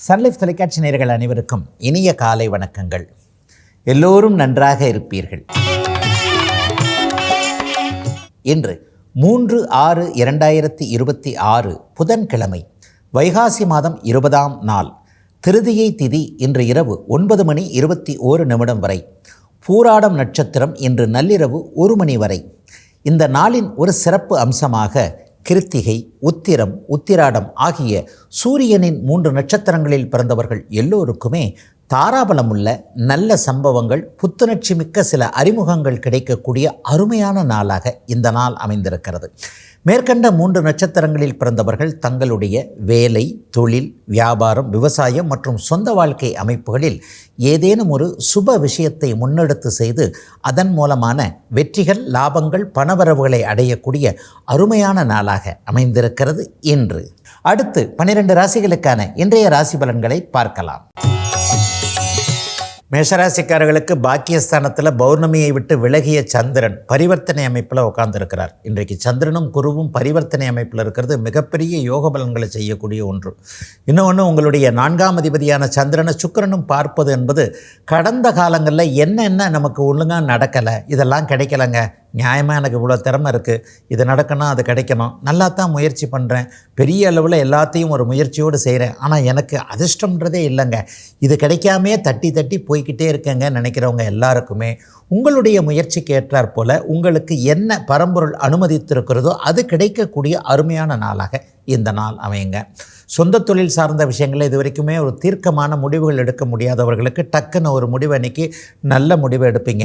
Sun Life தொலைக்காட்சி நேயர்கள் அனைவருக்கும் இனிய காலை வணக்கங்கள். எல்லோரும் நன்றாக இருப்பீர்கள். இன்று 3/6/2026 புதன்கிழமை, வைகாசி மாதம் 20ஆம் நாள், திருதியை திதி இன்று இரவு 9:21 வரை, பூராடம் நட்சத்திரம் இன்று நள்ளிரவு 1 மணி வரை. இந்த நாளின் ஒரு சிறப்பு அம்சமாக கிருத்திகை, உத்திரம், உத்திராடம் ஆகிய சூரியனின் 3 நட்சத்திரங்களில் பிறந்தவர்கள் எல்லோருக்குமே தாராபலமுள்ள நல்ல சம்பவங்கள், புத்துணர்ச்சி மிக்க சில அறிமுகங்கள் கிடைக்கக்கூடிய அருமையான நாளாக இந்த நாள் அமைந்திருக்கிறது. மேற்கண்ட 3 நட்சத்திரங்களில் பிறந்தவர்கள் தங்களுடைய வேலை, தொழில், வியாபாரம், விவசாயம் மற்றும் சொந்த வாழ்க்கை அமைப்புகளில் ஏதேனும் ஒரு சுப விஷயத்தை முன்னெடுத்து செய்து அதன் மூலமான வெற்றிகள், லாபங்கள், பணவரவுகளை அடையக்கூடிய அருமையான நாளாக அமைந்திருக்கிறது இன்று. அடுத்து 12 ராசிகளுக்கான இன்றைய ராசி பலன்களை பார்க்கலாம். மேஷராசிக்காரர்களுக்கு பாக்கியஸ்தானத்தில் பௌர்ணமியை விட்டு விலகிய சந்திரன் பரிவர்த்தனை அமைப்பில் உட்கார்ந்துருக்கிறார். இன்றைக்கு சந்திரனும் குருவும் பரிவர்த்தனை அமைப்பில் இருக்கிறது மிகப்பெரிய யோக பலன்களை செய்யக்கூடிய ஒன்று. இன்னொன்று, உங்களுடைய 4ஆம் அதிபதியான சந்திரனை சுக்கிரனும் பார்ப்பது என்பது கடந்த காலங்களில் என்னென்ன நமக்கு ஒழுங்காக நடக்கலை, இதெல்லாம் கிடைக்கலைங்க, நியாயமாக எனக்கு இவ்வளோ திறமை இருக்குது, இது நடக்கணும், அது கிடைக்கணும், நல்லா தான் முயற்சி பண்ணுறேன், பெரிய அளவில் எல்லாத்தையும் ஒரு முயற்சியோடு செய்கிறேன், ஆனால் எனக்கு அதிர்ஷ்டம்ன்றதே இல்லைங்க, இது கிடைக்காமே தட்டி தட்டி போய்கிட்டே இருக்கேங்க நினைக்கிறவங்க எல்லாருக்குமே உங்களுடைய முயற்சிக்கு ஏற்றாற் போல் உங்களுக்கு என்ன பரம்பொருள் அனுமதித்திருக்கிறதோ அது கிடைக்கக்கூடிய அருமையான நாளாக இந்த நாள் அமையுங்க. சொந்த தொழில் சார்ந்த விஷயங்களில் இது வரைக்குமே ஒரு தீர்க்கமான முடிவுகள் எடுக்க முடியாதவர்களுக்கு டக்குன்னு ஒரு முடிவு அன்றைக்கி நல்ல முடிவு எடுப்பீங்க.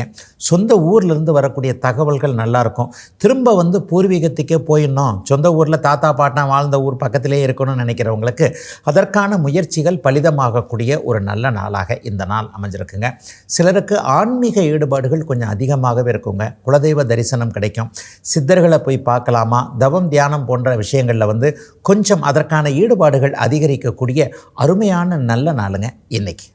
சொந்த ஊர்லேருந்து வரக்கூடிய தகவல்கள் நல்லாயிருக்கும். திரும்ப பூர்வீகத்துக்கே போயிடணும், சொந்த ஊரில் தாத்தா பாட்டா வாழ்ந்த ஊர் பக்கத்திலே இருக்கணும்னு நினைக்கிறவங்களுக்கு அதற்கான முயற்சிகள் பலிதமாகக்கூடிய ஒரு நல்ல நாளாக இந்த நாள் அமைஞ்சிருக்குங்க. சிலருக்கு ஆன்மீக ஈடுபாடுகள் கொஞ்சம் அதிகமாகவே இருக்குங்க. குலதெய்வ தரிசனம் கிடைக்கும். சித்தர்களை போய் பார்க்கலாமா, தவம் தியானம் போன்ற விஷயங்களில் கொஞ்சம் அதற்கான ஈடுபாடுகள் அதிகரிக்கக்கூடிய அருமையான நல்ல நாளுங்க இன்னைக்கு.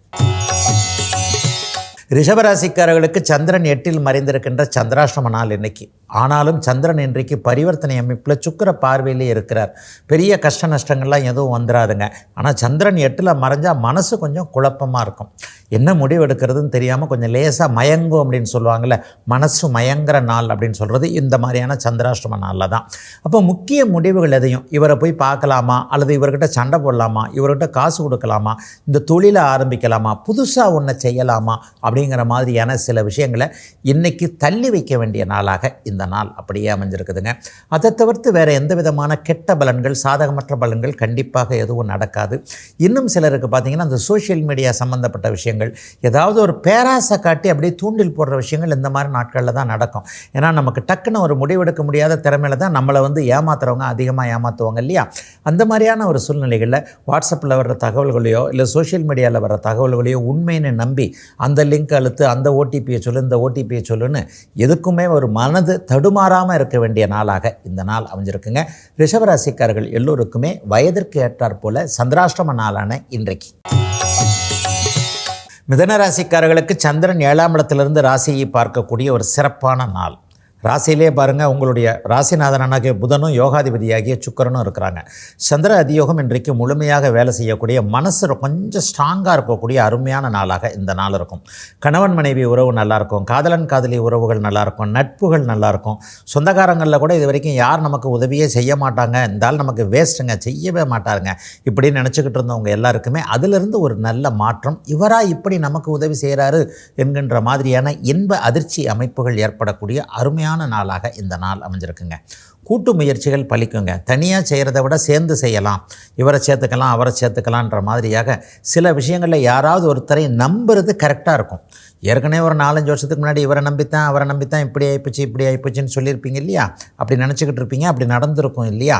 ரிஷபராசிக்காரர்களுக்கு சந்திரன் 8இல் மறைந்திருக்கின்ற சந்திராஷ்டம நாள் இன்னைக்கு. ஆனாலும் சந்திரன் இன்றைக்கு பரிவர்த்தனை அமைப்பில் சுக்கிர பார்வையிலே இருக்கிறார். பெரிய கஷ்ட நஷ்டங்கள்லாம் எதுவும் வந்துடாதுங்க. ஆனால் சந்திரன் 8இல் மறைஞ்சால் மனசு கொஞ்சம் குழப்பமாக இருக்கும். என்ன முடிவு எடுக்கிறதுன்னு தெரியாமல் கொஞ்சம் லேசாக மயங்கும் அப்படின்னு சொல்லுவாங்கள்ல, மனசு மயங்கிற நாள் அப்படின்னு சொல்கிறது இந்த மாதிரியான சந்திராஷ்டம நாளில் தான். அப்போ முக்கிய முடிவுகள் எதையும், இவரை போய் பார்க்கலாமா, அல்லது இவர்கிட்ட சண்டை போடலாமா, இவர்கிட்ட காசு கொடுக்கலாமா, இந்த தொழிலை ஆரம்பிக்கலாமா, புதுசாக ஒன்றை செய்யலாமா அப்படிங்கிற மாதிரியான சில விஷயங்களை இன்றைக்கி தள்ளி வைக்க வேண்டிய நாளாக இந்த நாள் அப்படியே அமைஞ்சிருக்குதுங்க. அதை தவிர்த்து வேறு எந்த விதமான கெட்ட பலன்கள், சாதகமற்ற பலன்கள் கண்டிப்பாக எதுவும் நடக்காது. இன்னும் சிலருக்கு பார்த்திங்கன்னா அந்த சோஷியல் மீடியா சம்மந்தப்பட்ட விஷயங்கள், ஏதாவது ஒரு பேராசை காட்டி அப்படியே தூண்டில் போடுற விஷயங்கள் இந்த மாதிரி நாட்களில் தான் நடக்கும். ஏன்னா நமக்கு டக்குன்னு ஒரு முடிவெடுக்க முடியாத திறமையில தான் நம்மளை ஏமாத்துறவங்க அதிகமாக ஏமாற்றுவாங்க இல்லையா? அந்த மாதிரியான ஒரு சூழ்நிலைகளில் வாட்ஸ்அப்பில் வர்ற தகவல்களையோ இல்லை சோஷியல் மீடியாவில் வர்ற தகவல்களையோ உண்மைன்னு நம்பி அந்த லிங்க் அழுத்து, அந்த ஓடிபியை சொல்லு, இந்த ஓடிபியை சொல்லுன்னு எதுக்குமே ஒரு மனது தடுமாறாமல் இருக்க வேண்டிய நாளாக இந்த நாள் அமைஞ்சிருக்குங்க. ரிஷபராசிக்காரர்கள் எல்லோருக்குமே வயதிற்கு ஏற்றாற் போல சந்திராஷ்டம நாளான இன்றைக்கு. மிதனராசிக்காரர்களுக்கு சந்திரன் 7ஆம் இடத்திலிருந்து ராசியை பார்க்கக்கூடிய ஒரு சிறப்பான நாள். ராசியிலே பாருங்கள், உங்களுடைய ராசிநாதனாகிய புதனும் யோகாதிபதியாகிய சுக்கிரனும் இருக்கிறாங்க. சந்திர அதியோகம் இன்றைக்கு முழுமையாக வேலை செய்யக்கூடிய, மனசு கொஞ்சம் ஸ்ட்ராங்காக இருக்கக்கூடிய அருமையான நாளாக இந்த நாள் இருக்கும். கணவன் மனைவி உறவு நல்லாயிருக்கும், காதலன் காதலி உறவுகள் நல்லாயிருக்கும், நட்புகள் நல்லாயிருக்கும். சொந்தக்காரங்களில் கூட இது வரைக்கும் யார் நமக்கு உதவியே செய்ய மாட்டாங்க, இருந்தாலும் நமக்கு வேஸ்ட்டுங்க, செய்யவே மாட்டாருங்க இப்படின்னு நினச்சிக்கிட்டு இருந்தவங்க எல்லாருக்குமே அதிலிருந்து ஒரு நல்ல மாற்றம், இவராக இப்படி நமக்கு உதவி செய்கிறாரு என்கின்ற மாதிரியான இன்ப அதிர்ச்சி அமைப்புகள் ஏற்படக்கூடிய அருமையான நாளாக இந்த நாள் அமைஞ்சிருக்குங்க. கூட்டு முயற்சிகள் பலிக்குங்க. தனியாக செய்கிறத விட சேர்ந்து செய்யலாம், இவரை சேர்த்துக்கலாம் அவரை சேர்த்துக்கலான்ற மாதிரியாக சில விஷயங்களில் யாராவது ஒருத்தரை நம்புறது கரெக்டாக இருக்கும். ஏற்கனவே ஒரு 4-5 வருஷத்துக்கு முன்னாடி இவரை நம்பித்தான் அவரை நம்பித்தான் இப்படி ஆயிப்போச்சுன்னு சொல்லியிருப்பீங்க இல்லையா? அப்படி நினச்சிக்கிட்டு இருப்பீங்க, அப்படி நடந்திருக்கும் இல்லையா?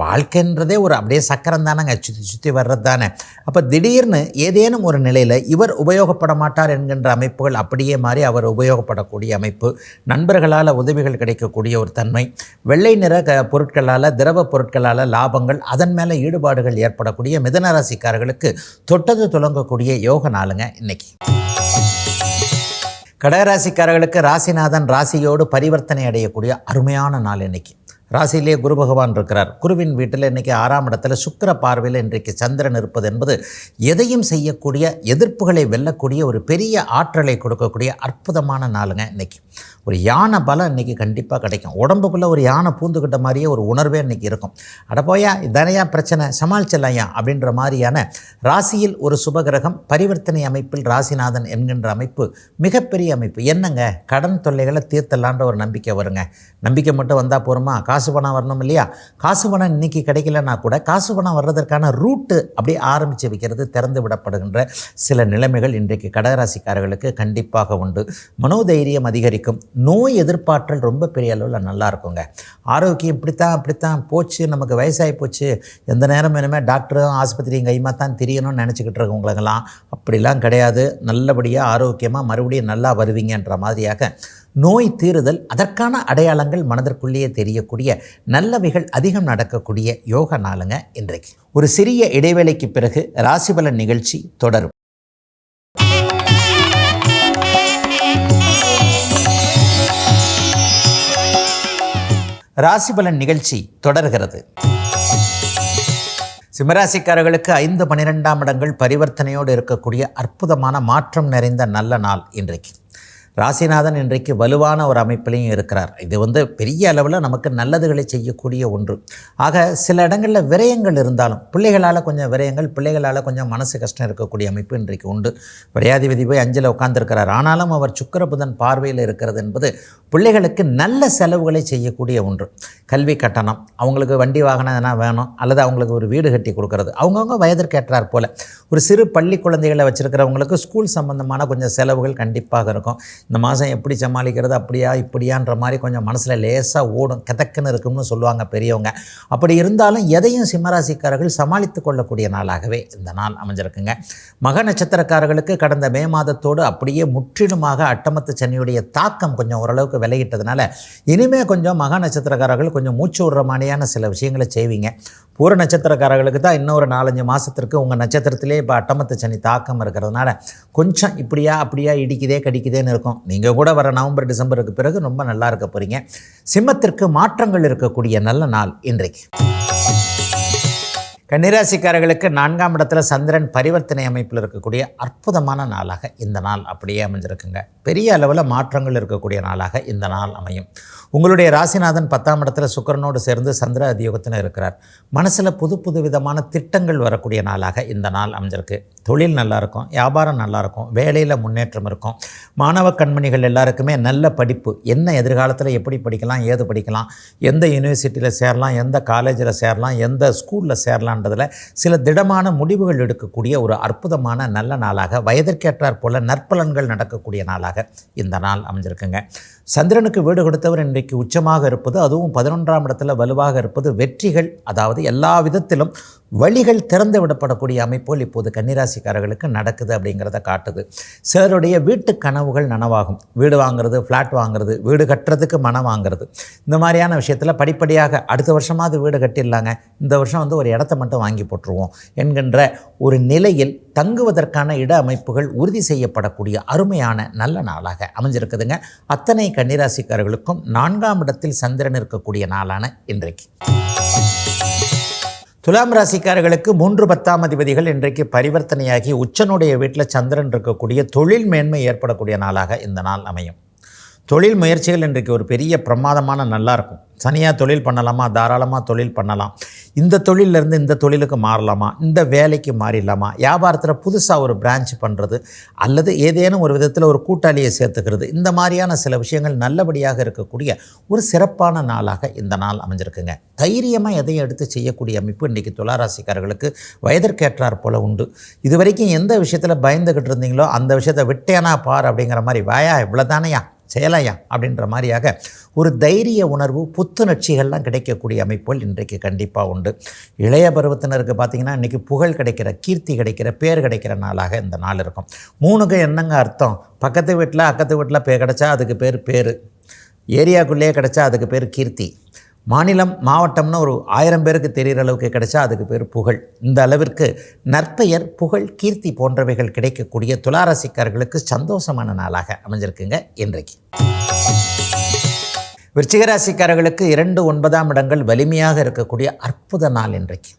வாழ்க்கைன்றதே ஒரு அப்படியே சக்கரம் தானேங்க, சுற்றி வர்றது தானே. அப்போ திடீர்னு ஏதேனும் ஒரு நிலையில் இவர் உபயோகப்பட மாட்டார் என்கின்ற அமைப்புகள் அப்படியே மாறி அவர் உபயோகப்படக்கூடிய அமைப்பு, நண்பர்களால் உதவிகள் கிடைக்கக்கூடிய ஒரு தன்மை, வெள்ளை நிற பொருட்களால், திரவ பொருட்களால் லாபங்கள், அதன் மேலே ஈடுபாடுகள் ஏற்படக்கூடிய மிதனராசிக்காரர்களுக்கு தொட்டது துலங்கக்கூடிய யோக நாளுங்க இன்னைக்கு. கடகராசிக்காரர்களுக்கு ராசிநாதன் ராசியோடு பரிவர்த்தனை அடையக்கூடிய அருமையான நாள் இன்னைக்கு. ராசியிலே குரு பகவான் இருக்கிறார். குருவின் வீட்டில் இன்றைக்கி 6ஆம் இடத்துல சுக்கிர பார்வையில் இன்றைக்கு சந்திரன் இருப்பது என்பது எதையும் செய்யக்கூடிய, எதிர்ப்புகளை வெல்லக்கூடிய ஒரு பெரிய ஆற்றலை கொடுக்கக்கூடிய அற்புதமான நாளுங்க. இன்றைக்கி ஒரு யானை பலம் இன்றைக்கி கண்டிப்பாக கிடைக்கும். உடம்புக்குள்ளே ஒரு யானை பூந்துக்கிட்ட மாதிரியே ஒரு உணர்வே இன்றைக்கி இருக்கும். அடப்போயா இதனையா பிரச்சனை சமாளிச்சிடலையா அப்படின்ற மாதிரியான ராசியில் ஒரு சுபகிரகம் பரிவர்த்தனை அமைப்பில் ராசிநாதன் என்கின்ற அமைப்பு மிகப்பெரிய அமைப்பு. என்னங்க கடன் தொல்லைகளை தீர்த்தலான்ற ஒரு நம்பிக்கை வருங்க. நம்பிக்கை மட்டும் வந்தால் போருமா? காசு பணம் வரணும் இல்லையா? காசு பணம் இன்றைக்கி கிடைக்கலன்னா கூட காசு பணம் வர்றதற்கான ரூட்டு அப்படியே ஆரம்பித்து வைக்கிறது, திறந்து விடப்படுகின்ற சில நிலைமைகள் இன்றைக்கு கடகராசிக்காரர்களுக்கு கண்டிப்பாக உண்டு. மனோதைரியம் அதிகரிக்கும். நோய் எதிர்ப்பாற்றல் ரொம்ப பெரிய அளவில் நல்லா இருக்குங்க. ஆரோக்கியம் இப்படித்தான் போச்சு, நமக்கு வயசாகி போச்சு, எந்த நேரம் வேணுமே டாக்டரும் ஆஸ்பத்திரியும் கைமா தான் தெரியணும்னு நினச்சிக்கிட்டு இருக்கவங்களுக்கெல்லாம் அப்படிலாம் கிடையாது. நல்லபடியாக ஆரோக்கியமாக மறுபடியும் நல்லா வருவீங்கன்ற மாதிரியாக நோய் தீருதல், அதற்கான அடையாளங்கள் மனதிற்குள்ளேயே தெரியக்கூடிய நல்லவைகள் அதிகம் நடக்கக்கூடிய யோக நாளுங்க இன்றைக்கு. ஒரு சிறிய இடைவேளைக்கு பிறகு ராசிபலன் நிகழ்ச்சி தொடரும். ராசிபலன் நிகழ்ச்சி தொடர்கிறது. சிம்மராசிக்காரர்களுக்கு 5, 12ஆம் இடங்கள் பரிவர்த்தனையோடு இருக்கக்கூடிய அற்புதமான மாற்றம் நிறைந்த நல்ல நாள் இன்றைக்கு. ராசிநாதன் இன்றைக்கு வலுவான ஒரு அமைப்பிலையும் இருக்கிறார். இது பெரிய அளவில் நமக்கு நல்லதுகளை செய்யக்கூடிய ஒன்று. ஆக சில இடங்களில் விரயங்கள் இருந்தாலும் பிள்ளைகளால் கொஞ்சம் விரயங்கள், பிள்ளைகளால் கொஞ்சம் மனசு கஷ்டம் இருக்கக்கூடிய அமைப்பு இன்றைக்கு உண்டு. விரையாதிபதி போய் 5ல் உட்கார்ந்துருக்கிறார். ஆனாலும் அவர் சுக்கிர புதன் பார்வையில் இருக்கிறது என்பது பிள்ளைகளுக்கு நல்ல செலவுகளை செய்யக்கூடிய ஒன்று. கல்வி கட்டணம், அவங்களுக்கு வண்டி வாகனம் எதனா வேணும், அல்லது அவங்களுக்கு ஒரு வீடு கட்டி கொடுக்கறது, அவங்கவுங்க வயதிற்கு ஏற்றார் போல். ஒரு சிறு பள்ளி குழந்தைகளை வச்சுருக்கிறவங்களுக்கு ஸ்கூல் சம்பந்தமான கொஞ்சம் செலவுகள் கண்டிப்பாக இருக்கும். இந்த மாதம் எப்படி சமாளிக்கிறது, அப்படியா இப்படியான்ற மாதிரி கொஞ்சம் மனசில் லேசாக ஓடும், கிதக்குன்னு இருக்கும்னு சொல்லுவாங்க பெரியவங்க. அப்படி இருந்தாலும் எதையும் சிம்மராசிக்காரர்கள் சமாளித்து கொள்ளக்கூடிய நாளாகவே இந்த நாள் அமைஞ்சிருக்குங்க. மக நட்சத்திரக்காரர்களுக்கு கடந்த மே மாதத்தோடு அப்படியே முற்றிலுமாக அட்டமத்து சனியுடைய தாக்கம் கொஞ்சம் ஓரளவுக்கு விலகிட்டதுனால இனிமேல் கொஞ்சம் மக நட்சத்திரக்காரர்கள் கொஞ்சம் மூச்சு விடுற மாதிரியான சில விஷயங்களை செய்வீங்க. பூர நட்சத்திரக்காரர்களுக்கு தான் இன்னொரு 4-5 மாதத்திற்கு உங்கள் நட்சத்திரத்திலே இப்போ அட்டமத்து சனி தாக்கம் இருக்கிறதுனால கொஞ்சம் இப்படியா அப்படியா இடிக்குதே கடிக்குதேன்னு இருக்கும். நீங்கள் கூட வர நவம்பர் டிசம்பருக்கு பிறகு ரொம்ப நல்லா இருக்க போகிறீங்க. சிம்மத்திற்கு மாற்றங்கள் இருக்கக்கூடிய நல்ல நாள் இன்றைக்கு. கன்னிராசிக்காரர்களுக்கு 4ஆம் இடத்துல சந்திரன் பரிவர்த்தனை அமைப்பில் இருக்கக்கூடிய அற்புதமான நாளாக இந்த நாள் அப்படியே அமைஞ்சிருக்குங்க. பெரிய அளவில் மாற்றங்கள் இருக்கக்கூடிய நாளாக இந்த நாள் அமையும். உங்களுடைய ராசிநாதன் 10ஆம் இடத்துல சுக்கிரனோடு சேர்ந்து சந்திர அதியோகத்தில் இருக்கிறார். மனசில் புது விதமான திட்டங்கள் வரக்கூடிய நாளாக இந்த நாள் அமைஞ்சிருக்கு. தொழில் நல்லாயிருக்கும், வியாபாரம் நல்லாயிருக்கும், வேலையில் முன்னேற்றம் இருக்கும். மாணவ கண்மணிகள் எல்லாருக்குமே நல்ல படிப்பு, என்ன எதிர்காலத்தில் எப்படி படிக்கலாம், ஏது படிக்கலாம், எந்த யூனிவர்சிட்டியில் சேரலாம், எந்த காலேஜில் சேரலாம், எந்த ஸ்கூலில் சேரலான்றதில் சில திடமான முடிவுகள் எடுக்கக்கூடிய ஒரு அற்புதமான நல்ல நாளாக, வயதிற்கேற்றார் போல நற்பலன்கள் நடக்கக்கூடிய நாளாக இந்த நாள் அமைஞ்சிருக்குங்க. சந்திரனுக்கு வீடு கொடுத்தவர் இன்றைக்கு உச்சமாக இருப்பது, அதுவும் 11ஆம் இடத்துல வலுவாக இருப்பது வெற்றிகள், அதாவது எல்லா விதத்திலும் வழிகள் திறந்து விடப்படக்கூடிய அமைப்போல் இப்போது கன்னிராசிக்காரர்களுக்கு நடக்குது அப்படிங்கிறத காட்டுது. சிலருடைய வீட்டு கனவுகள் நனவாகும். வீடு வாங்குறது, ஃப்ளாட் வாங்குறது, வீடு கட்டுறதுக்கு மனம் வாங்குறது, இந்த மாதிரியான விஷயத்தில் படிப்படியாக அடுத்த வருஷமாவது வீடு கட்டிடலாங்க, இந்த வருஷம் ஒரு இடத்த மட்டும் வாங்கி போட்டுருவோம் என்கின்ற ஒரு நிலையில் தங்குவதற்கான இட அமைப்புகள் உறுதி செய்யப்படக்கூடிய அருமையான நல்ல நாளாக அமைஞ்சிருக்குதுங்க. அத்தனை கன்னிராசிக்காரர்களுக்கும் 4ஆம் இடத்தில் சந்திரன் இருக்கக்கூடிய நாளான இன்றைக்கு. துலாம் ராசிக்காரர்களுக்கு 3, 10ஆம் அதிபதிகள் இன்றைக்கு பரிவர்த்தனையாகி உச்சனுடைய வீட்டில் சந்திரன் இருக்கக்கூடிய தொழில் மேன்மை ஏற்படக்கூடிய நாளாக இந்த நாள் அமையும். தொழில் முயற்சிகள் இன்றைக்கு ஒரு பெரிய பிரமாதமான நல்லா இருக்கும். சனியாக தொழில் பண்ணலாமா, தாராளமாக தொழில் பண்ணலாம். இந்த தொழிலிருந்து இந்த தொழிலுக்கு மாறலாமா, இந்த வேலைக்கு மாறிடலாமா, வியாபாரத்தில் புதுசாக ஒரு பிரான்ச் பண்ணுறது, அல்லது ஏதேனும் ஒரு விதத்தில் ஒரு கூட்டாளியை சேர்த்துக்கிறது, இந்த மாதிரியான சில விஷயங்கள் நல்லபடியாக இருக்கக்கூடிய ஒரு சிறப்பான நாளாக இந்த நாள் அமைஞ்சிருக்குங்க. தைரியமாக எதையும் எடுத்து செய்யக்கூடிய அமைப்பு இன்றைக்கி துளாராசிக்காரர்களுக்கு வயதிற்கேற்றார் போல் உண்டு. இது வரைக்கும் எந்த விஷயத்தில் பயந்துக்கிட்டு இருந்தீங்களோ அந்த விஷயத்தை விட்டேனா பார் அப்படிங்கிற மாதிரி, வாயா இவ்வளோ தானையா செயலையா அப்படின்ற மாதிரியாக ஒரு தைரிய உணர்வு, புத்துணர்ச்சிகள்லாம் கிடைக்கக்கூடிய அமைப்புகள் இன்றைக்கு கண்டிப்பாக உண்டு. இளைய பருவத்தினருக்கு பார்த்திங்கன்னா இன்றைக்கி புகழ் கிடைக்கிற, கீர்த்தி கிடைக்கிற, பேர் கிடைக்கிற நாளாக இந்த நாள் இருக்கும். 3க்கு என்னங்க அர்த்தம்? பக்கத்து வீட்டில் அக்கத்து வீட்டில் கிடச்சா அதுக்கு பேர், ஏரியாக்குள்ளேயே கிடச்சா அதுக்கு பேர் கீர்த்தி, மாநிலம் மாவட்டம்னு ஒரு 1000 பேருக்கு தெரிகிற அளவுக்கு கிடைச்சா அதுக்கு பேர் புகழ். இந்த அளவிற்கு நற்பெயர், புகழ், கீர்த்தி போன்றவைகள் கிடைக்கக்கூடிய துளாராசிக்காரர்களுக்கு சந்தோஷமான நாளாக அமைஞ்சிருக்குங்க இன்றைக்கு. விருச்சிக ராசிக்காரர்களுக்கு 2, 9ஆம் இடங்கள் வலிமையாக இருக்கக்கூடிய அற்புத நாள் இன்றைக்கு.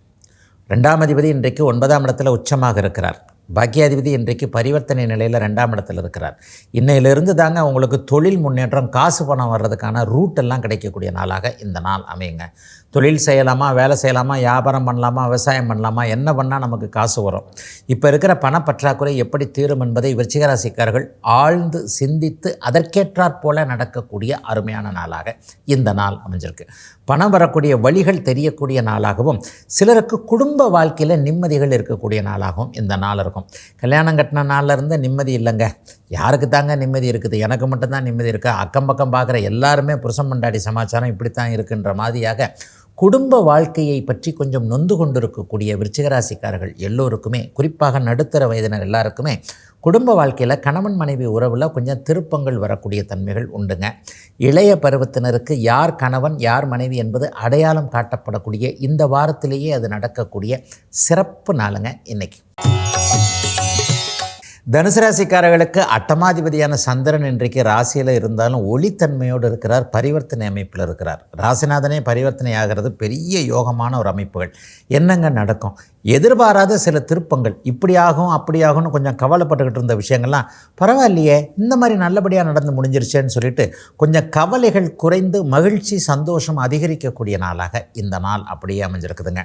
2ஆம் அதிபதி இன்றைக்கு 9ஆம் இடத்துல உச்சமாக இருக்கிறார். பாக்கியாதிபதி இன்றைக்கு பரிவர்த்தனை நிலையில் 2ஆம் இடத்துல இருக்கிறார். இன்னையிலிருந்து தாங்க உங்களுக்கு தொழில் முன்னேற்றம், காசு பணம் வர்றதுக்கான ரூட் எல்லாம் கிடைக்கக்கூடிய நாளாக இந்த நாள் அமையுங்க. தொழில் செய்யலாமா, வேலை செய்யலாமா, வியாபாரம் பண்ணலாமா, விவசாயம் பண்ணலாமா, என்ன பண்ணால் நமக்கு காசு வரும், இப்போ இருக்கிற பணப்பற்றாக்குறை எப்படி தீரும் என்பதை விருச்சிக ராசிக்காரர்கள் ஆழ்ந்து சிந்தித்து அதற்கேற்றாற் போல நடக்கக்கூடிய அருமையான நாளாக இந்த நாள் அமைஞ்சிருக்கு. பணம் வரக்கூடிய வழிகள் தெரியக்கூடிய நாளாகவும், சிலருக்கு குடும்ப வாழ்க்கையில் நிம்மதிகள் இருக்கக்கூடிய நாளாகவும் இந்த நாள் இருக்கும். கல்யாணம் கட்டின நாளில் இருந்து நிம்மதி இல்லைங்க. யாருக்கு தாங்க நிம்மதி இருக்குது? எனக்கு மட்டும்தான் நிம்மதி இருக்குது. அக்கம் பக்கம் பார்க்குற எல்லாருமே புருஷன் பொண்டாட்டி சமாச்சாரம் இப்படித்தான் இருக்குன்ற மாதிரியாக குடும்ப வாழ்க்கையை பற்றி கொஞ்சம் நொந்து கொண்டிருக்கக்கூடிய விருச்சிக ராசிக்காரர்கள் எல்லோருக்குமே, குறிப்பாக நடுத்தர வயதினர் எல்லாருக்குமே குடும்ப வாழ்க்கையில் கணவன் மனைவி உறவில் கொஞ்சம் திருப்பங்கள் வரக்கூடிய தன்மைகள் உண்டுங்க. இளைய பருவத்தினருக்கு யார் கணவன் யார் மனைவி என்பது அடையாளம் காட்டப்படக்கூடிய இந்த வாரத்திலேயே அது நடக்கக்கூடிய சிறப்பு நாளுங்க இன்றைக்கி. தனுசு ராசிக்காரர்களுக்கு அட்டமாதிபதியான சந்திரன் இன்றைக்கு ராசியில் இருந்தாலும் ஒளித்தன்மையோடு இருக்கிறார், பரிவர்த்தனை அமைப்பில் இருக்கிறார். ராசிநாதனே பரிவர்த்தனை ஆகிறது பெரிய யோகமான ஒரு அமைப்புகள். என்னங்க நடக்கும்? எதிர்பாராத சில திருப்பங்கள், இப்படி ஆகும் அப்படி ஆகும்னு கொஞ்சம் கவலைப்பட்டுக்கிட்டு இருந்த விஷயங்கள்லாம் பரவாயில்லையே, இந்த மாதிரி நல்லபடியாக நடந்து முடிஞ்சிருச்சேன்னு சொல்லிட்டு கொஞ்சம் கவலைகள் குறைந்து மகிழ்ச்சி சந்தோஷம் அதிகரிக்கக்கூடிய நாளாக இந்த நாள் அப்படியே அமைஞ்சிருக்குதுங்க.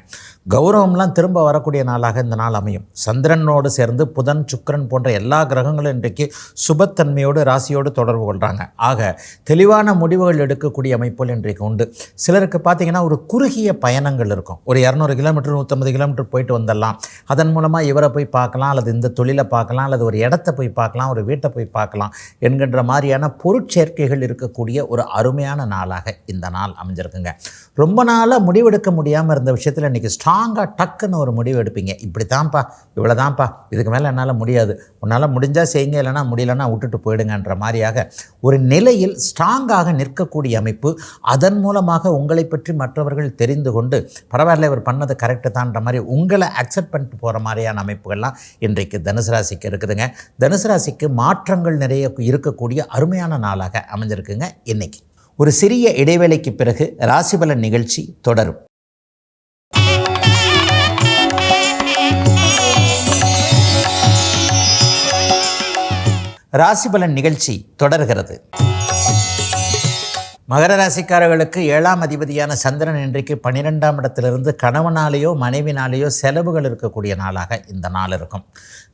கௌரவம்லாம் திரும்ப வரக்கூடிய நாளாக இந்த நாள் அமையும். சந்திரனோடு சேர்ந்து புதன் சுக்கிரன் போன்ற எல்லா கிரகங்களும் இன்றைக்கு சுபத்தன்மையோடு ராசியோடு தொடர்பு கொள்கிறாங்க. ஆக தெளிவான முடிவுகள் எடுக்கக்கூடிய அமைப்புகள் இன்றைக்கு உண்டு. சிலருக்கு பார்த்திங்கன்னா ஒரு குறுகிய பயணங்கள் இருக்கும். ஒரு 200 கிலோமீட்டர் 150 கிலோமீட்டர் போயிட்டு வந்துடலாம், அதன் மூலமாக இவரை போய் பார்க்கலாம், அல்லது இந்த தொழிலை பார்க்கலாம், அல்லது ஒரு இடத்த போய் பார்க்கலாம், ஒரு வீட்டை போய் பார்க்கலாம் என்கின்ற மாதிரியான பொருட்சேர்க்கைகள் இருக்கக்கூடிய ஒரு அருமையான நாளாக இந்த நாள் அமைஞ்சிருக்குங்க. ரொம்ப நாளாக முடிவெடுக்க முடியாமல் இருந்த விஷயத்தில் இன்றைக்கி ஸ்ட்ராங்காக டக்குன்னு ஒரு முடிவு எடுப்பீங்க. இப்படி தான்ப்பா, இவ்வளோ தான்ப்பா, இதுக்கு மேலே என்னால் முடியாது, உன்னால் முடிஞ்சால் செய்யுங்க, இல்லைனா முடியலைன்னா விட்டுட்டு போயிடுங்கன்ற மாதிரியாக ஒரு நிலையில் ஸ்ட்ராங்காக நிற்கக்கூடிய அமைப்பு. அதன் மூலமாக உங்களை பற்றி மற்றவர்கள் தெரிந்து கொண்டு பரவாயில்ல இவர் பண்ணது கரெக்டு தான்ற மாதிரி உங்களை அக்செப்ட் பண்ணிட்டு போகிற மாதிரியான அமைப்புகள்லாம் இன்றைக்கு தனுசு ராசிக்கு இருக்குதுங்க. தனுசு ராசிக்கு மாற்றங்கள் நிறைய இருக்கக்கூடிய அருமையான நாளாக அமைஞ்சிருக்குங்க இன்னைக்கு. ஒரு சிறிய இடைவேளைக்கு பிறகு ராசிபலன் நிகழ்ச்சி தொடரும். ராசிபலன் நிகழ்ச்சி தொடர்கிறது. மகர ராசிக்காரர்களுக்கு 7ஆம் அதிபதியான சந்திரன் இன்றைக்கு 12ஆம் இடத்திலிருந்து கணவனாலேயோ மனைவினாலேயோ செலவுகள் இருக்கக்கூடிய நாளாக இந்த நாள் இருக்கும்.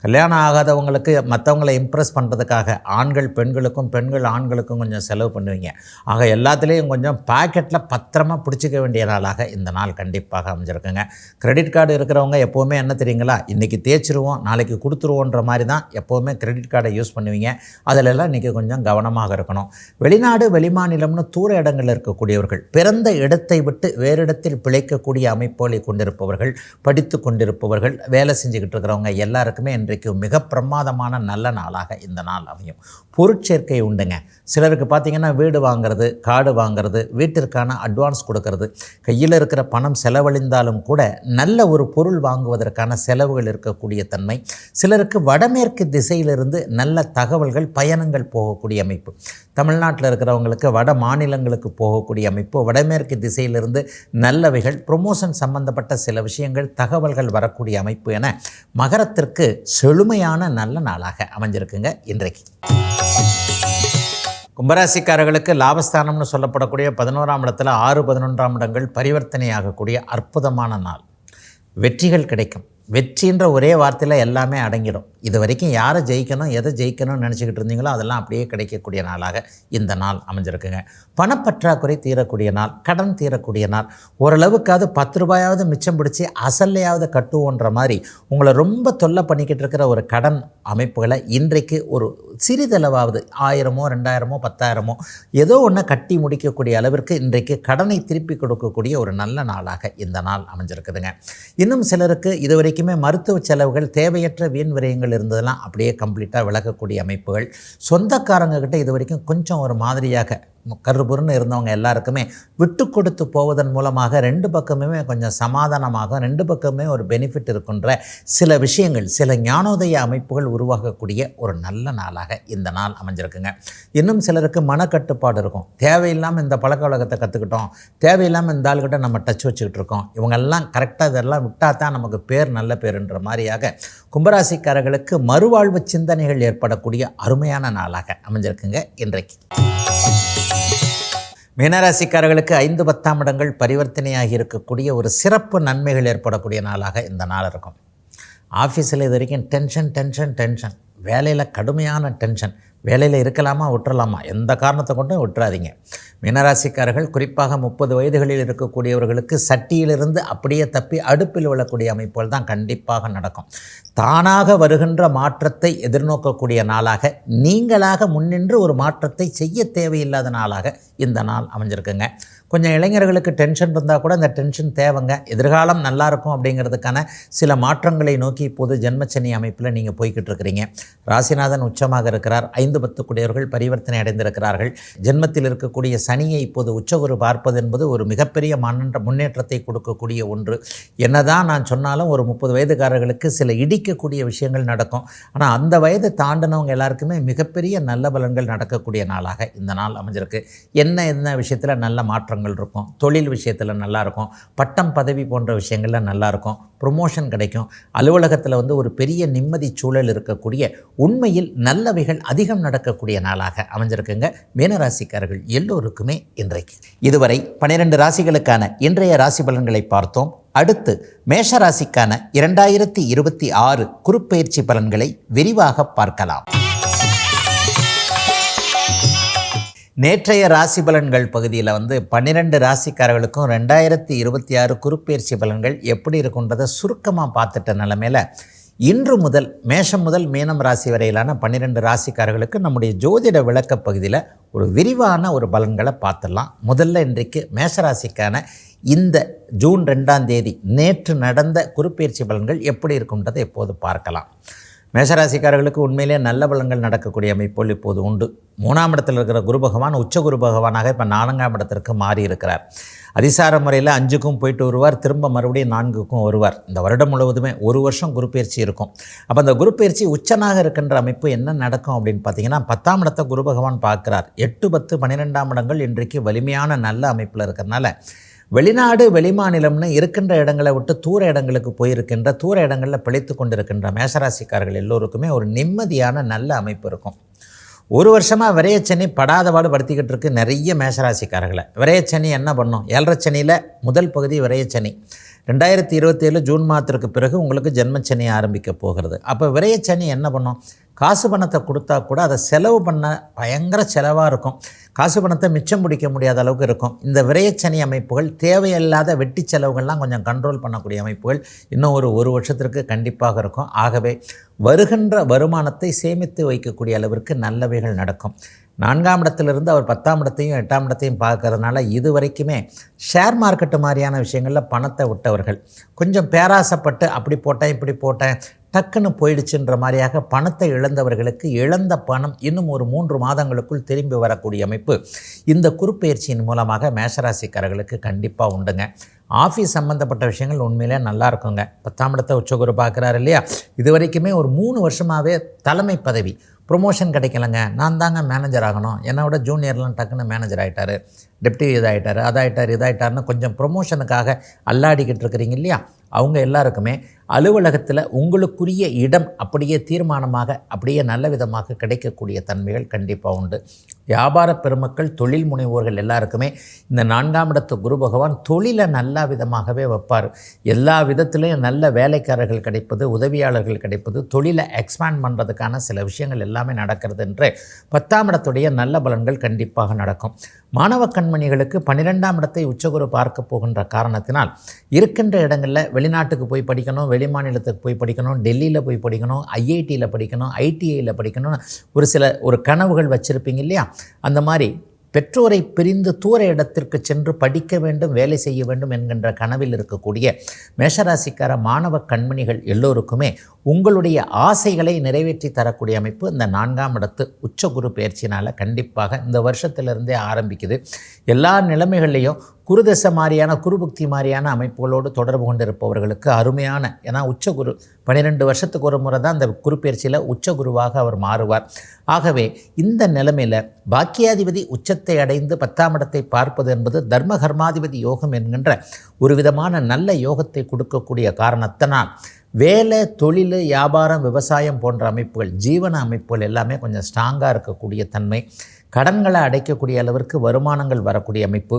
கல்யாணம் ஆகாதவங்களுக்கு மற்றவங்களை இம்ப்ரெஸ் பண்ணுறதுக்காக ஆண்கள் பெண்களுக்கும் பெண்கள் ஆண்களுக்கும் கொஞ்சம் செலவு பண்ணுவீங்க. ஆக எல்லாத்துலேயும் கொஞ்சம் பாக்கெட்டில் பத்திரமாக பிடிச்சிக்க வேண்டிய நாளாக இந்த நாள் கண்டிப்பாக அமைஞ்சிருக்குங்க. கிரெடிட் கார்டு இருக்கிறவங்க எப்போவுமே என்ன தெரியுங்களா, இன்றைக்கி தேய்ச்சிருவோம் நாளைக்கு கொடுத்துருவோன்ற மாதிரி தான் எப்போவுமே கிரெடிட் கார்டை யூஸ் பண்ணுவீங்க. அதிலெல்லாம் இன்றைக்கி கொஞ்சம் கவனமாக இருக்கணும். வெளிநாடு வெளிமாநிலம்னு தூர இடங்களில் இருக்கக்கூடியவர்கள், பிறந்த இடத்தை விட்டு வேறு இடத்தில் பிழைக்கக்கூடிய அமைப்புகளை கொண்டிருப்பவர்கள், படித்து கொண்டிருப்பவர்கள், வேலை செஞ்சுக்கிட்டு இருக்கிறவங்க எல்லாருக்குமே இன்றைக்கு மிக பிரமாதமான நல்ல நாளாக இந்த நாள் அமையும். பொருட்சேர்க்கை உண்டுங்க. சிலருக்கு பார்த்திங்கன்னா வீடு வாங்கிறது, காடு வாங்கிறது, வீட்டிற்கான அட்வான்ஸ் கொடுக்கறது, கையில் இருக்கிற பணம் செலவழிந்தாலும் கூட நல்ல ஒரு பொருள் வாங்குவதற்கான செலவுகள் இருக்கக்கூடிய தன்மை. சிலருக்கு வடமேற்கு திசையிலிருந்து நல்ல தகவல்கள் பயணங்கள் போகக்கூடிய அமைப்பு. தமிழ்நாட்டில் இருக்கிறவங்களுக்கு வட மாநிலங்களுக்கு போகக்கூடிய அமைப்பு, வடமேற்கு திசையிலிருந்து நல்லவைகள், ப்ரொமோஷன் சம்பந்தப்பட்ட சில விஷயங்கள் தகவல்கள் வரக்கூடிய அமைப்பு என மகரத்திற்கு செழுமையான நல்ல நாளாக அமைஞ்சிருக்குங்க இன்றைக்கு. கும்பராசிக்காரர்களுக்கு லாபஸ்தானம்னு சொல்லப்படக்கூடிய 11ஆம் இடத்துல 6, 11ஆம் இடங்கள் பரிவர்த்தனையாகக்கூடிய அற்புதமான நாள். வெற்றிகள் கிடைக்கும். வெற்றின்ற ஒரே வார்த்தையில் எல்லாமே அடங்கிடும். இது வரைக்கும் யாரை ஜெயிக்கணும் எதை ஜெயிக்கணும்னு நினச்சிக்கிட்டு இருந்தீங்களோ அதெல்லாம் அப்படியே கிடைக்கக்கூடிய நாளாக இந்த நாள் அமைஞ்சிருக்குங்க. பணப்பற்றாக்குறை தீரக்கூடிய நாள், கடன் தீரக்கூடிய நாள். ஓரளவுக்காவது 10 ரூபாயாவது மிச்சம் பிடிச்சி அசல்லையாவது கட்டுவோன்ற மாதிரி உங்களை ரொம்ப தொல்லை பண்ணிக்கிட்டு இருக்கிற ஒரு கடன் அமைப்புகளை இன்றைக்கு ஒரு சிறிதளவாவது 1000மோ 2000மோ 10,000மோ ஏதோ ஒன்று கட்டி முடிக்கக்கூடிய அளவிற்கு இன்றைக்கு கடனை திருப்பி கொடுக்கக்கூடிய ஒரு நல்ல நாளாக இந்த நாள் அமைஞ்சிருக்குதுங்க. இன்னும் சிலருக்கு இது வரைக்குமே மருத்துவ செலவுகள், தேவையற்ற வீண் விரயங்கள் இருந்ததெல்லாம் அப்படியே கம்ப்ளீட்டாக விலகக்கூடிய அமைப்புகள். சொந்தக்காரங்கக்கிட்ட இது வரைக்கும் கொஞ்சம் ஒரு மாதிரியாக கருபுருன்னு இருந்தவங்க எல்லாருக்குமே விட்டு கொடுத்து போவதன் மூலமாக ரெண்டு பக்கமுமே கொஞ்சம் சமாதானமாக, ரெண்டு பக்கமே ஒரு பெனிஃபிட் இருக்கின்ற சில விஷயங்கள், சில ஞானோதய அமைப்புகள் உருவாகக்கூடிய ஒரு நல்ல நாளாக இந்த நாள் அமைஞ்சிருக்குங்க. இன்னும் சிலருக்கு மனக்கட்டுப்பாடு இருக்கும். தேவையில்லாமல் இந்த பழக்க வழக்கத்தை கற்றுக்கிட்டோம், தேவையில்லாமல் இந்த ஆளுகிட்ட நம்ம டச் வச்சுக்கிட்டு இருக்கோம், இவங்கெல்லாம் கரெக்டாக இதெல்லாம் விட்டால் தான் நமக்கு பேர் நல்ல பேருன்ற மாதிரியாக கும்பராசிக்காரர்களுக்கு மறுவாழ்வு சிந்தனைகள் ஏற்படக்கூடிய அருமையான நாளாக அமைஞ்சிருக்குங்க இன்றைக்கு. மீனராசிக்காரர்களுக்கு 5, 10ஆம் இடங்கள் பரிவர்த்தனையாகி இருக்கக்கூடிய ஒரு சிறப்பு நன்மைகள் ஏற்படக்கூடிய நாளாக இந்த நாள் இருக்கும். ஆஃபீஸில் இது வரைக்கும் டென்ஷன், வேலையில் கடுமையான டென்ஷன், வேலையில் இருக்கலாமா விட்டுறலாமா, எந்த காரணத்தை கொண்டும் விட்டுறாதீங்க. மீனராசிக்காரர்கள் குறிப்பாக 30 வயதுகளில் இருக்கக்கூடியவர்களுக்கு சட்டியிலிருந்து அப்படியே தப்பி அடுப்பில் விழக்கூடிய அமைப்புகள் தான் கண்டிப்பாக நடக்கும். தானாக வருகின்ற மாற்றத்தை எதிர்நோக்கக்கூடிய நாளாக, நீங்களாக முன்னின்று ஒரு மாற்றத்தை செய்ய தேவையில்லாத நாளாக இந்த நாள் அமைஞ்சிருக்குங்க. கொஞ்சம் இளைஞர்களுக்கு டென்ஷன் இருந்தால் கூட அந்த டென்ஷன் தேவைங்க. எதிர்காலம் நல்லாயிருக்கும் அப்படிங்கிறதுக்கான சில மாற்றங்களை நோக்கி இப்போது ஜென்மச்சனி அமைப்பில் நீங்கள் போய்கிட்டு இருக்கிறீங்க. ராசிநாதன் உச்சமாக இருக்கிறார். 5, 10 கூடியவர்கள் பரிவர்த்தனை அடைந்திருக்கிறார்கள். ஜென்மத்தில் இருக்கக்கூடிய சனியை இப்போது உச்சகுரு பார்ப்பது என்பது ஒரு மிகப்பெரிய முன்னேற்றத்தை கொடுக்கக்கூடிய ஒன்று. என்னதான் நான் சொன்னாலும் ஒரு 30 வயதுக்காரர்களுக்கு சில இடிக்கக்கூடிய விஷயங்கள் நடக்கும். ஆனால் அந்த வயது தாண்டினவங்க எல்லாருக்குமே மிகப்பெரிய நல்ல பலன்கள் நடக்கக்கூடிய நாளாக இந்த நாள் அமைஞ்சிருக்கு. என்ன விஷயத்தில் நல்ல மாற்றங்கள் இருக்கும், தொழில் விஷயத்தில் நல்லாயிருக்கும், பட்டம் பதவி போன்ற விஷயங்களில் நல்லாயிருக்கும், ப்ரொமோஷன் கிடைக்கும், அலுவலகத்தில் ஒரு பெரிய நிம்மதி சூழல் இருக்கக்கூடிய, உண்மையில் நல்லவைகள் அதிகம் நடக்கக்கூடிய நாளாக அமைஞ்சிருக்குங்க மீனராசிக்காரர்கள் எல்லோருக்குமே இன்றைக்கு. இதுவரை 12 ராசிகளுக்கான இன்றைய ராசி பலன்களை பார்த்தோம். அடுத்து மேஷராசிக்கான 2026 குருப்பெயர்ச்சி பலன்களை விரிவாக பார்க்கலாம். நேற்றைய ராசி பலன்கள் பகுதியில் 12 ராசிக்காரர்களுக்கும் 2026 குருப்பெயர்ச்சி பலன்கள் எப்படி இருக்குன்றதை சுருக்கமாக பார்த்துட்ட நிலைமையில் இன்று முதல் மேஷம் முதல் மீனம் ராசி வரையிலான 12 ராசிக்காரர்களுக்கு நம்முடைய ஜோதிட விளக்க பகுதியில் ஒரு விரிவான ஒரு பலன்களை பார்த்துடலாம். முதல்ல இன்றைக்கு மேஷராசிக்கான இந்த ஜூன் 2ஆம் தேதி நேற்று நடந்த குருப்பெயர்ச்சி பலன்கள் எப்படி இருக்குன்றதை எப்போது பார்க்கலாம். மேஷராசிக்காரர்களுக்கு உண்மையிலே நல்ல பலன்கள் நடக்கக்கூடிய அமைப்புகள் இப்போது உண்டு. 3ஆம் இடத்தில் இருக்கிற குரு பகவான் உச்ச குரு பகவானாக இப்போ 4ஆம் இடத்திற்கு மாறி இருக்கிறார். அதிசார முறையில் 5க்கும் போயிட்டு வருவார், திரும்ப மறுபடியும் 4க்கும் வருவார். இந்த வருடம் முழுவதுமே 1 வருஷம் குரு பயிற்சி இருக்கும். அப்போ அந்த குரு பயிற்சி உச்சனாக இருக்கின்ற அமைப்பு என்ன நடக்கும் அப்படின்னு பார்த்தீங்கன்னா, 10ஆம் இடத்தை குரு பகவான் பார்க்குறார். 8, 10, 12ஆம் இடங்கள் இன்றைக்கு வலிமையான நல்ல அமைப்பில் இருக்கிறனால வெளிநாடு வெளிமாநிலம்னு இருக்கின்ற இடங்களை விட்டு தூர இடங்களுக்கு போயிருக்கின்ற, தூர இடங்களில் பிழைத்து கொண்டிருக்கின்ற மேஷராசிக்காரர்கள் எல்லோருக்குமே ஒரு நிம்மதியான நல்ல அமைப்பு இருக்கும். 1 வருஷமாக விரயச்சனி படாதபாடு படுத்திக்கிட்டு இருக்கு நிறைய மேஷராசிக்காரர்களை. விரயச்சனி என்ன பண்ணும்? 7.5 சனியில் முதல் பகுதி விரயச்சனி. 2027 ஜூன் மாதத்திற்கு பிறகு உங்களுக்கு ஜென்மச்சனி ஆரம்பிக்க போகிறது. அப்போ விரயச்சனி என்ன பண்ணும்? காசு பணத்தை கொடுத்தா கூட அதை செலவு பண்ண பயங்கர செலவாக இருக்கும். காசு பணத்தை மிச்சம் பிடிக்க முடியாத அளவுக்கு இருக்கும். இந்த விரயச்சனி அமைப்புகள் தேவையில்லாத வெட்டி செலவுகள்லாம் கொஞ்சம் கண்ட்ரோல் பண்ணக்கூடிய அமைப்புகள் இன்னும் ஒரு வருஷத்திற்கு கண்டிப்பாக இருக்கும். ஆகவே வருகின்ற வருமானத்தை சேமித்து வைக்கக்கூடிய அளவிற்கு நல்லவைகள் நடக்கும். 4ஆம் இடத்திலிருந்து அவர் 10ஆம் இடத்தையும் 8ஆம் இடத்தையும் பார்க்கறதுனால இது வரைக்குமே ஷேர் மார்க்கெட்டு மாதிரியான விஷயங்களில் பணத்தை விட்டவர்கள், கொஞ்சம் பேராசைப்பட்டு அப்படி போட்டேன் இப்படி போட்டேன் டக்குன்னு போயிடுச்சுன்ற மாதிரியாக பணத்தை இழந்தவர்களுக்கு இழந்த பணம் இன்னும் ஒரு 3 மாதங்களுக்குள் திரும்பி வரக்கூடிய அமைப்பு இந்த குருப்பெயர்ச்சியின் மூலமாக மேஷராசிக்காரர்களுக்கு கண்டிப்பாக உண்டுங்க. ஆஃபீஸ் சம்மந்தப்பட்ட விஷயங்கள் உண்மையிலே நல்லா இருக்குங்க. 10ஆம் இடத்தை உச்சகுரு பார்க்குறாரு இல்லையா? இது வரைக்குமே ஒரு 3 வருஷமாகவே தலைமை பதவி ப்ரொமோஷன் கிடைக்கலங்க, நான் தாங்க மேனேஜர் ஆகணும், என்னோட ஜூனியர்லாம் டக்குன்னு மேனேஜர் ஆகிட்டார், டெப்டி இதாகிட்டார், இதாகிட்டார்னு கொஞ்சம் ப்ரொமோஷனுக்காக அல்லாடிக்கிட்டு இருக்கிறீங்க இல்லையா? அவங்க எல்லாருக்குமே அலுவலகத்தில் உங்களுக்குரிய இடம் அப்படியே தீர்மானமாக அப்படியே நல்ல விதமாக கிடைக்கக்கூடிய தன்மைகள் கண்டிப்பாக உண்டு. வியாபார பெருமக்கள் தொழில் முனைவோர்கள் எல்லாருக்குமே இந்த 4ஆம் இடத்து குரு பகவான் தொழிலை நல்ல விதமாகவே வைப்பார். எல்லா விதத்துலேயும் நல்ல வேலைக்காரர்கள் கிடைப்பது, உதவியாளர்கள் கிடைப்பது, தொழிலை எக்ஸ்பேண்ட் பண்ணுறதுக்கான சில விஷயங்கள் எல்லாமே நடக்கிறது என்று 10ஆம் இடத்துடைய நல்ல பலன்கள் கண்டிப்பாக நடக்கும். மாணவ கண்மணிகளுக்கு 12ஆம் இடத்தை உச்சகுரு பார்க்க போகின்ற காரணத்தினால் இருக்கின்ற இடங்களில் வெளிநாட்டுக்கு போய் படிக்கணும், வெளிமாநிலத்துக்கு போய் படிக்கணும், டெல்லியில் போய் படிக்கணும், ஐஐடியில் படிக்கணும், ஐடிஐயில் படிக்கணும்னு ஒரு கனவுகள் வச்சுருப்பீங்க இல்லையா? அந்த மாதிரி பெற்றோரை பிரிந்து தூர இடத்திற்கு சென்று படிக்க வேண்டும், வேலை செய்ய வேண்டும் என்கின்ற கனவில் இருக்கக்கூடிய மேஷராசிக்கார மாணவ கண்மணிகள் எல்லோருக்குமே உங்களுடைய ஆசைகளை நிறைவேற்றி தரக்கூடிய அமைப்பு இந்த 4ஆம் இடத்து உச்சகுரு பயிற்சினால் கண்டிப்பாக இந்த வருஷத்திலிருந்தே ஆரம்பிக்குது. எல்லா நிலைமைகள்லையும் குருதசை மாதிரியான குருபுக்தி மாதிரியான அமைப்புகளோடு தொடர்பு கொண்டிருப்பவர்களுக்கு அருமையான, ஏன்னா உச்சகுரு 12 வருஷத்துக்கு ஒரு முறை தான் அந்த குரு பயிற்சியில் உச்சகுருவாக அவர் மாறுவார். ஆகவே இந்த நிலைமையில் பாக்கியாதிபதி உச்சத்தை அடைந்து 10ஆம் இடத்தை பார்ப்பது என்பது தர்ம கர்மாதிபதி யோகம் என்கின்ற ஒரு விதமான நல்ல யோகத்தை கொடுக்கக்கூடிய காரணத்தினால் வேலை, தொழில், வியாபாரம், விவசாயம் போன்ற அமைப்புகள், ஜீவன அமைப்புகள் எல்லாமே கொஞ்சம் ஸ்ட்ராங்காக இருக்கக்கூடிய தன்மை, கடன்களை அடைக்கக்கூடிய அளவிற்கு வருமானங்கள் வரக்கூடிய அமைப்பு,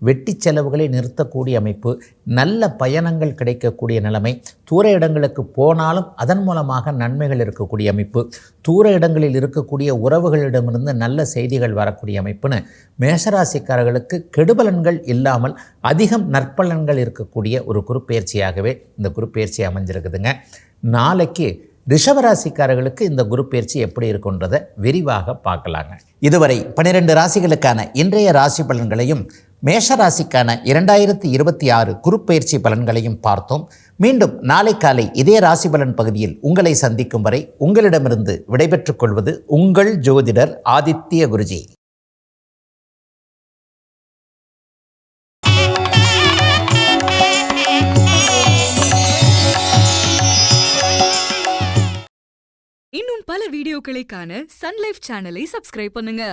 வெட்டி செலவுகளை நிறுத்தக்கூடிய அமைப்பு, நல்ல பயணங்கள் கிடைக்கக்கூடிய நிலைமை, தூர இடங்களுக்கு போனாலும் அதன் மூலமாக நன்மைகள் இருக்கக்கூடிய அமைப்பு, தூர இடங்களில் இருக்கக்கூடிய உறவுகளிடமிருந்து நல்ல செய்திகள் வரக்கூடிய அமைப்புன்னு மேஷராசிக்காரர்களுக்கு கெடுபலன்கள் இல்லாமல் அதிகம் நற்பலன்கள் இருக்கக்கூடிய ஒரு குருப்பெயர்ச்சியாகவே இந்த குருப்பெயர்ச்சி அமைஞ்சிருக்குதுங்க. நாளைக்கு ரிஷபராசிக்காரர்களுக்கு இந்த குரு பயிற்சி எப்படி இருக்குன்றதை விரிவாக பார்க்கலாங்க. இதுவரை 12 ராசிகளுக்கான இன்றைய ராசி பலன்களையும் மேஷராசிக்கான 2026 குரு பயிற்சி பலன்களையும் பார்த்தோம். மீண்டும் நாளை காலை இதே ராசி பலன் பகுதியில் உங்களை சந்திக்கும் வரை உங்களிடமிருந்து விடைபெற்றுக் கொள்வது உங்கள் ஜோதிடர் ஆதித்ய குருஜி. இன்னும் பல வீடியோக்களை காண சன் லைஃப் சேனலை சப்ஸ்கிரைப் பண்ணுங்க.